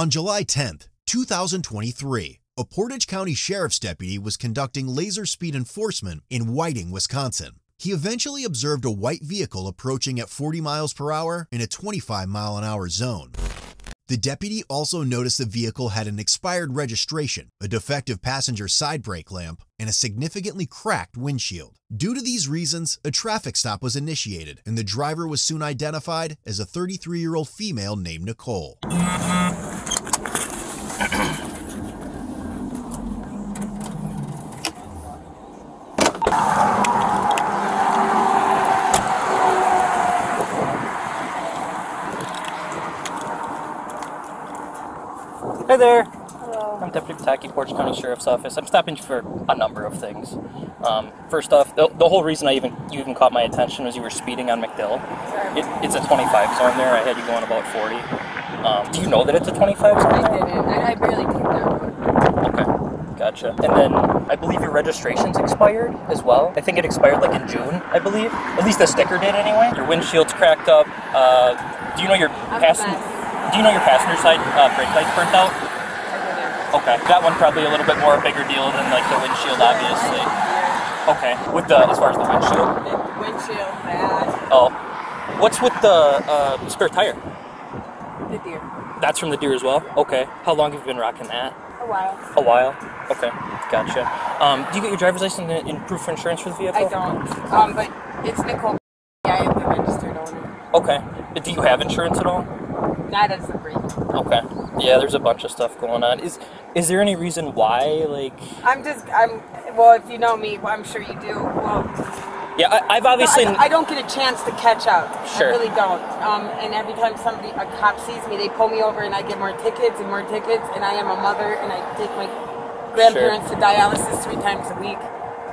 On July 10th, 2023, a Portage County Sheriff's deputy was conducting laser speed enforcement in Whiting, Wisconsin. He eventually observed a white vehicle approaching at 40 miles per hour in a 25-mile-an-hour zone. The deputy also noticed the vehicle had an expired registration, a defective passenger side brake lamp, and a significantly cracked windshield. Due to these reasons, a traffic stop was initiated, and the driver was soon identified as a 33-year-old female named Nicole. Hey there. Hello. I'm Deputy Pataki, Portage County Sheriff's Office. I'm stopping for a number of things. First off, the whole reason you even caught my attention was you were speeding on McDill. It's a 25 zone there. I had you going about 40. Do you know that it's a 25 zone? I didn't. I barely take that road. Okay, gotcha. And then I believe your registration's expired as well. I think it expired like in June, I believe. At least the sticker did anyway. Your windshield's cracked up. Do you know your passenger side brake lights burnt out? Okay, that one probably a little bit more a bigger deal than like the windshield, obviously. Okay, with as far as the windshield. Windshield bad. Oh, what's with the spare tire? The deer. That's from the deer as well. Okay, how long have you been rocking that? A while. A while. Okay, gotcha. Do you get your driver's license and proof of insurance for the vehicle? I don't. But it's Nicole. I am the registered owner. Okay. Do you have insurance at all? Not as a break. Okay. Yeah, there's a bunch of stuff going on. Is there any reason why, like... Well, if you know me, well, I'm sure you do. Well... Yeah, I've obviously... I don't get a chance to catch up. Sure. I really don't. And every time a cop sees me, they pull me over and I get more tickets, and I am a mother, and I take my grandparents to dialysis 3 times a week.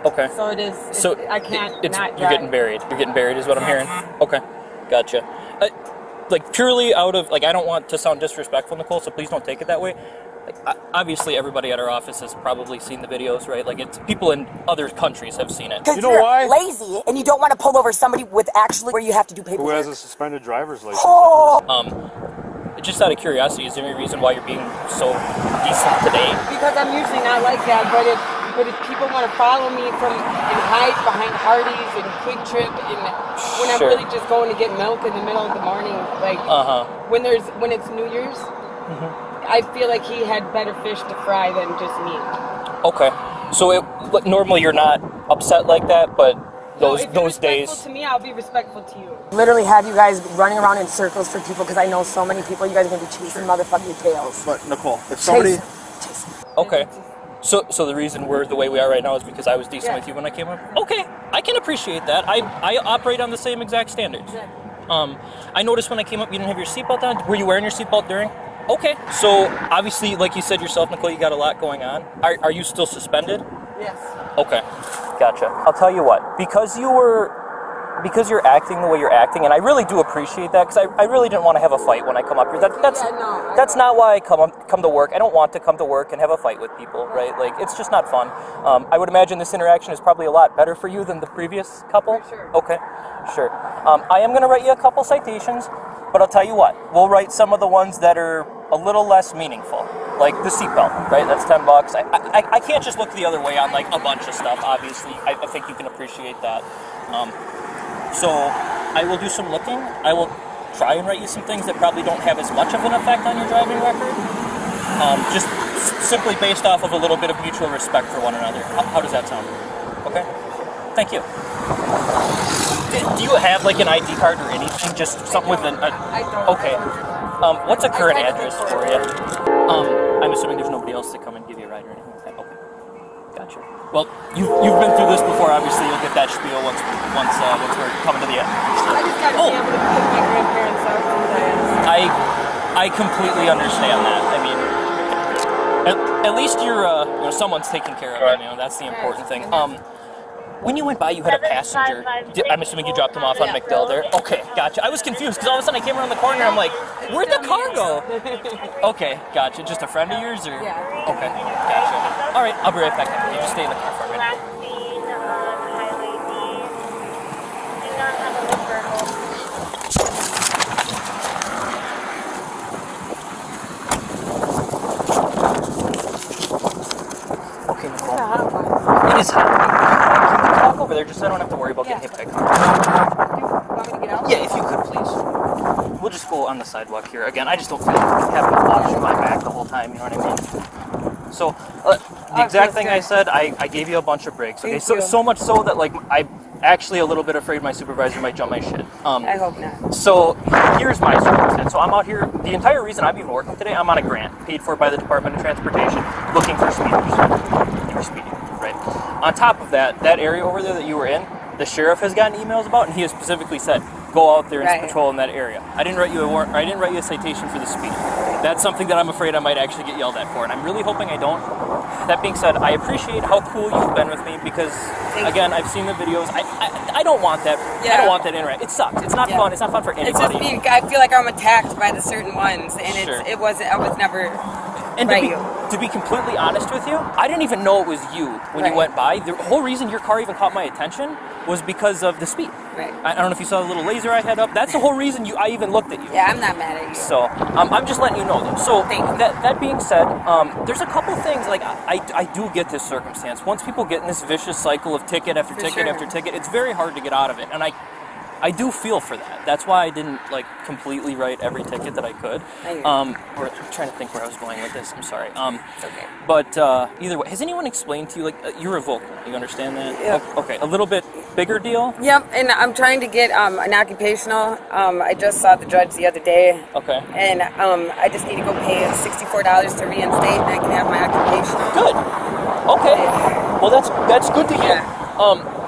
Okay. So it is... I can't not drive. You're getting buried. You're getting buried is what I'm hearing. Okay. Gotcha. Like, purely out of... Like, I don't want to sound disrespectful, Nicole, so please don't take it that way. Like, obviously, everybody at our office has probably seen the videos, right? Like, it's people in other countries have seen it. You know why? Lazy, and you don't want to pull over somebody with actually where you have to do paperwork. Who has a suspended driver's license? Oh. Just out of curiosity, is there any reason why you're being so decent today? Because I'm usually not like that, but if people want to follow me and hide behind Hardee's and Quick Trip, and when I'm really just going to get milk in the middle of the morning, like when it's New Year's, I feel like he had better fish to fry than just me. Okay, so normally you're not upset like that, but those days. To me, I'll be respectful to you. Literally have you guys running around in circles for people because I know so many people. You guys are gonna be chasing motherfucking tails. But Nicole, if somebody. Okay. So the reason we're the way we are right now is because I was decent with you when I came up? Okay, I can appreciate that. I operate on the same exact standards. I noticed when I came up you didn't have your seatbelt on. Were you wearing your seatbelt during? Okay, so obviously, like you said yourself, Nicole, you got a lot going on. Are you still suspended? Yes. Okay, gotcha. I'll tell you what, because you're acting the way you're acting, and I really do appreciate that, because I really didn't want to have a fight when I come up here. That's not why I come to work. I don't want to come to work and have a fight with people, right? Like, it's just not fun. I would imagine this interaction is probably a lot better for you than the previous couple. For sure. Okay, sure. I am going to write you a couple citations, but I'll tell you what, we'll write some of the ones that are a little less meaningful, like the seatbelt, right? That's $10. I can't just look the other way on like a bunch of stuff, obviously. I think you can appreciate that. So I will do some looking. I will try and write you some things that probably don't have as much of an effect on your driving record. Just simply based off of a little bit of mutual respect for one another. How does that sound? Okay? Thank you. Do you have like an ID card or anything? Just something with an... I don't. Okay. What's a current address for you? I'm assuming there's nobody else to come and give you a ride or anything like that. Okay. Gotcha. Well, you've been through this before. Obviously, you'll get that spiel once we're coming to the end. I just got to be able to pick my grandparents up from I completely understand that. I mean, at least you're someone's taking care of them. You know, that's the important thing. When you went by, you had a passenger. I'm assuming you dropped him off on McDill there. Okay, gotcha. I was confused because all of a sudden I came around the corner and I'm like, where'd the car go? Okay, gotcha. Just a friend of yours, or? Yeah. Okay, gotcha. All right, I'll be right back. You just stay in the car for a minute. Last seen Highway D. Do not have a referral. is hot. Can we talk over there just so I don't have to worry about getting hit by a car? Do you want me to get out? Yeah, if you could, please. We'll just go on the sidewalk here. Again, I just don't feel like having a watch in my back the whole time, you know what I mean? So, the exact thing I said, I gave you a bunch of breaks. Okay, so much so that, like, I'm actually a little bit afraid my supervisor might jump my shit. I hope not. So, here's my circumstance. So, I'm out here, the entire reason I'm even working today, I'm on a grant paid for by the Department of Transportation looking for speeders. You were speeding, right? On top of that, that area over there that you were in, the sheriff has gotten emails about, and he has specifically said, go out there and patrol in that area. I didn't write you a citation for the speed. That's something that I'm afraid I might actually get yelled at for, and I'm really hoping I don't. That being said, I appreciate how cool you've been with me because, again, I've seen the videos. I don't want that. Yeah. I don't want that interact. It sucks. It's not fun. It's not fun for anybody. It's just being. I feel like I'm attacked by the certain ones, and it wasn't. I was never. And to be completely honest with you, I didn't even know it was you when you went by. The whole reason your car even caught my attention was because of the speed. Right. I don't know if you saw the little laser I had up. That's the whole reason I even looked at you. Yeah, I'm not mad at you. So I'm just letting you know though. So that being said, there's a couple things like I do get this circumstance. Once people get in this vicious cycle of ticket after ticket after ticket, it's very hard to get out of it. And I do feel for that. That's why I didn't like completely write every ticket that I could. I'm trying to think where I was going with this. I'm sorry. Okay. But either way, has anyone explained to you like you're revoked? You understand that? Yeah. Okay. A little bit bigger deal. Yep. And I'm trying to get an occupational. I just saw the judge the other day. Okay. And I just need to go pay $64 to reinstate, and I can have my occupational. Good. Okay. Well, that's good to hear. Yeah.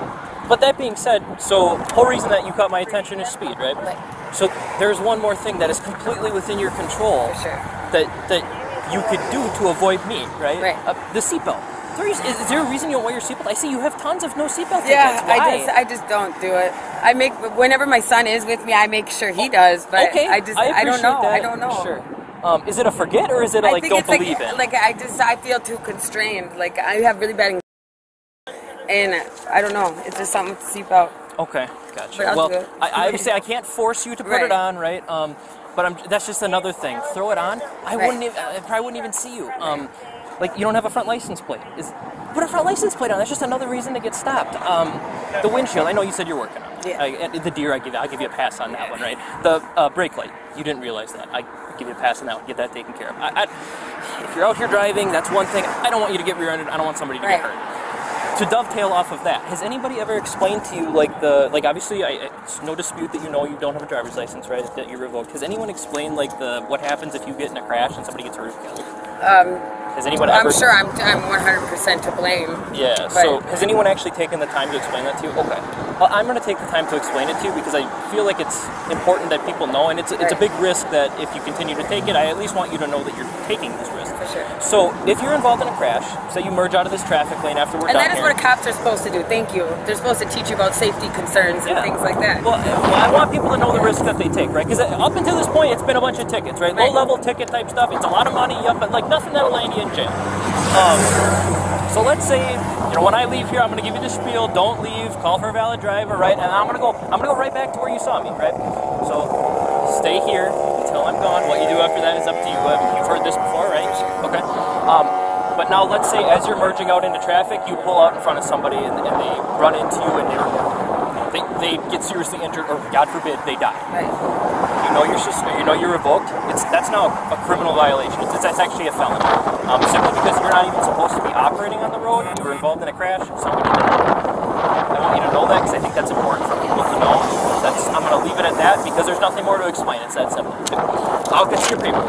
But that being said, so the whole reason that you caught my attention is speed, right? So there's one more thing that is completely within your control that you could do to avoid me, right? The seatbelt. Is there a reason you don't wear your seatbelt? I see you have tons of no seatbelt tickets. Yeah, Why? I just don't do it. Whenever my son is with me, I make sure he does. But I don't know. That. I don't know. Sure. Is it a forget or is it a like don't believe it? Like I feel too constrained. Like I have really bad. And I don't know. It's just something with the seatbelt. Okay, gotcha. But Well, I would say I can't force you to put it on, right? But that's just another thing. Throw it on. I probably wouldn't even see you. Like you don't have a front license plate. Put a front license plate on. That's just another reason to get stopped. The windshield. I know you said you're working on it. Yeah. The deer, I'll give you a pass on that one, right? The brake light. You didn't realize that. I give you a pass on that one. Get that taken care of. If you're out here driving, that's one thing. I don't want you to get rear-ended. I don't want somebody to get hurt. To dovetail off of that, has anybody ever explained to you, obviously, it's no dispute that you don't have a driver's license, right, that you're revoked. Has anyone explained, what happens if you get in a crash and somebody gets hurt? Has anyone ever... I'm sure I'm 100% to blame. Yeah, so has anyone actually taken the time to explain that to you? Okay. Well, I'm going to take the time to explain it to you because I feel like it's important that people know, and it's a big risk that if you continue to take it, I at least want you to know that you're taking this risk. For sure. So if you're involved in a crash, say you merge out of this traffic lane after we're done And that is what cops are supposed to do. Thank you. They're supposed to teach you about safety concerns and things like that. Well, I want people to know the risk that they take, right? Because up until this point, it's been a bunch of tickets, right? Low-level ticket type stuff. It's a lot of money, but nothing that'll land you in jail. So let's say, when I leave here, I'm going to give you the spiel. Don't leave. Call for a valid driver, right? And I'm going to go right back to where you saw me, right? So stay here until I'm gone. What you do after that is up to you. You've heard this before, right? Okay. But now let's say as you're merging out into traffic, you pull out in front of somebody and they run into you and they get seriously injured, or God forbid, they die. Right. You're revoked. That's now a criminal violation. That's actually a felony. Simply because you're not even supposed to be operating on the road. You were involved in a crash. Somebody did it. I want you to know that because I think that's important for people to know. I'm going to leave it at that because there's nothing more to explain. It's that simple. I'll get you your paper.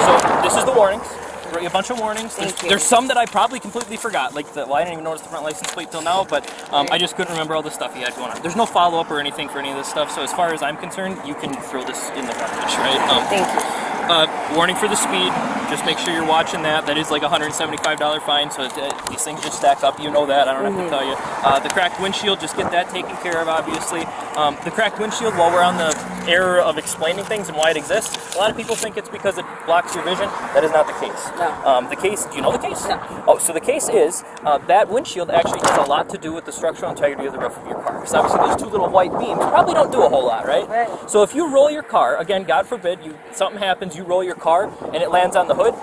So this is the warnings. A bunch of warnings. There's some that I probably completely forgot. I didn't even notice the front license plate till now, but I just couldn't remember all the stuff you had going on. There's no follow-up or anything for any of this stuff, so as far as I'm concerned, you can throw this in the garbage, right? Thank you. Warning for the speed. Just make sure you're watching that. That is like a $175 fine, so these things just stack up. You know that. I don't have to tell you. The cracked windshield, just get that taken care of, obviously. The cracked windshield, while we're on the error of explaining things and why it exists. A lot of people think it's because it blocks your vision. That is not the case. No. The case, do you know the case? No. Oh, so the case is that windshield actually has a lot to do with the structural integrity of the roof of your car. Because obviously those 2 little white beams probably don't do a whole lot, right? Right. So if you roll your car, again, God forbid, something happens, you roll your car and it lands on the hood,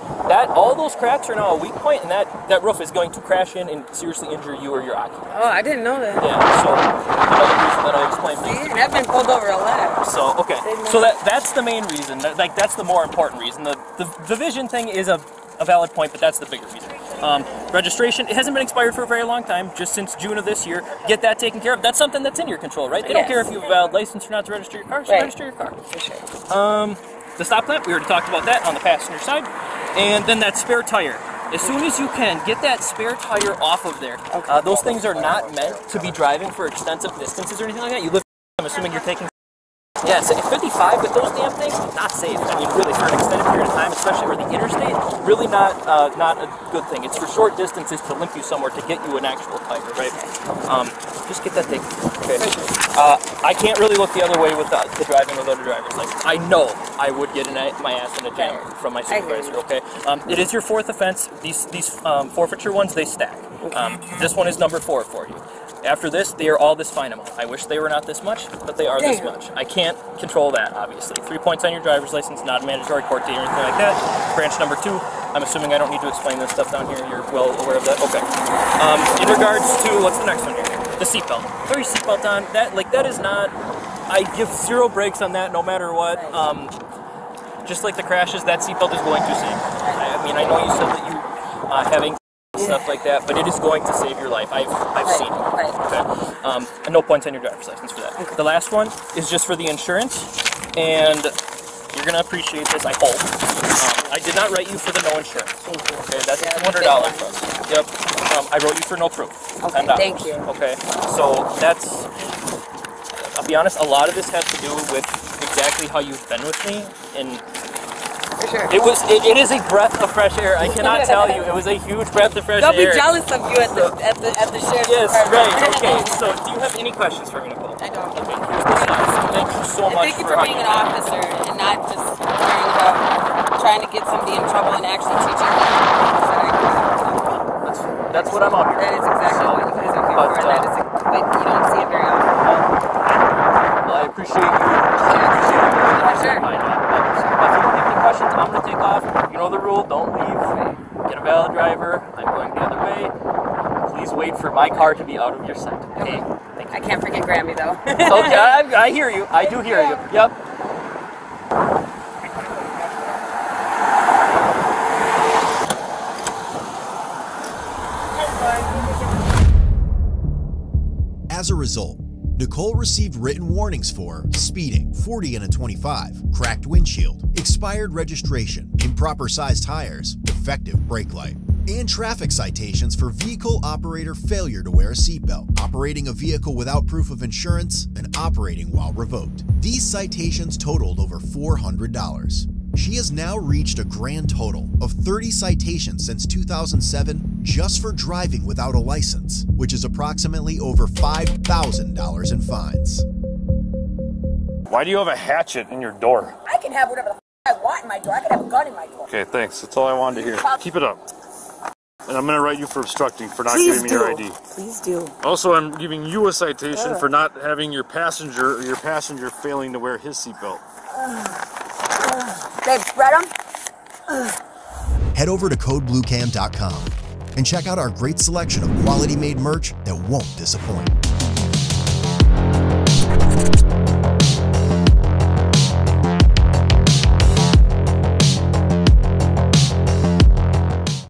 all those cracks are now a weak point, and that roof is going to crash in and seriously injure you or your occupant. Oh, I didn't know that. Yeah, so another reason that I explained things. And I've been pulled over a lot. So, okay. So that's the main reason. Like, that's the more important reason. The vision thing is a valid point, but that's the bigger reason. Registration, it hasn't been expired for a very long time, just since June of this year. Get that taken care of. That's something that's in your control, right? They don't care if you have a valid license or not to register your car, so register your car. For sure. The stop lamp, we already talked about that on the passenger side. And then that spare tire. As soon as you can, get that spare tire off of there. Okay. Those things are not meant to be driving for extensive distances or anything like that. You live, I'm assuming you're taking... Yeah, so 55 with those damn things, not safe. I mean, really, for an extended period of time, especially over the interstate, really not a good thing. It's for short distances to limp you somewhere to get you an actual tire, right? Just get that taken. Okay. I can't really look the other way with the driving without a driver's license. I know I would get my ass in a jam from my supervisor, okay? It is your 4th offense. These forfeiture ones, they stack. This one is number 4 for you. After this, they are all this fine amount. I wish they were not this much, but they are this much. I can't control that, obviously. 3 points on your driver's license, not a mandatory court date or anything like that. Branch number 2, I'm assuming I don't need to explain this stuff down here. You're well aware of that. Okay. In regards to, what's the next one here? The seatbelt. Throw your seatbelt on. That is not, I give 0 breaks on that no matter what. Just like the crashes, that seatbelt is going to save. I mean, I know you said that you having stuff like that, but it is going to save your life. I've seen it. Okay. And no points on your driver's license for that. Okay. The last one is just for the insurance, and you're gonna appreciate this, I hope. I did not write you for the no insurance. Okay, that's $200 for us. Yep. I wrote you for no proof. Okay, $10. thank you. Okay, so that's. I'll be honest. A lot of this has to do with exactly how you've been with me, and. For sure. It is a breath of fresh air. I cannot tell you. It was a huge breath of fresh air. They'll be jealous of you at the sheriff's Yes, department. right. Okay. So, do you have any questions for me, Nicole? I don't. Okay. Here's the slides. Thank you so much. Thank you for being an officer and not just caring about trying to get somebody in trouble and actually teaching them. That's what I'm out here. That is exactly what you guys are here for. That is but you don't see it very often. Well, I appreciate you. For sure. If you don't have any questions, I'm going to take off. You know the rule. Don't leave. Get a valid driver. I'm going the other way. Please wait for my car to be out of your sight. Okay. Thank you. I can't forget Grammy though. Okay, I hear you. I do hear you. Yep. As a result, Nicole received written warnings for speeding, 40 and a 25, cracked windshield, expired registration, improper sized tires, defective brake light, and traffic citations for vehicle operator failure to wear a seatbelt, operating a vehicle without proof of insurance, and operating while revoked. These citations totaled over $400. She has now reached a grand total of 30 citations since 2007 just for driving without a license, which is approximately over $5,000 in fines. Why do you have a hatchet in your door? I can have whatever the I want in my door. I can have a gun in my door. Okay, thanks. That's all I wanted to hear. Keep it up. And I'm going to write you for obstructing, for not giving me your ID. Please do. Also, I'm giving you a citation for not having your passenger failing to wear his seatbelt. They spread them? Head over to codebluecam.com and check out our great selection of quality-made merch that won't disappoint.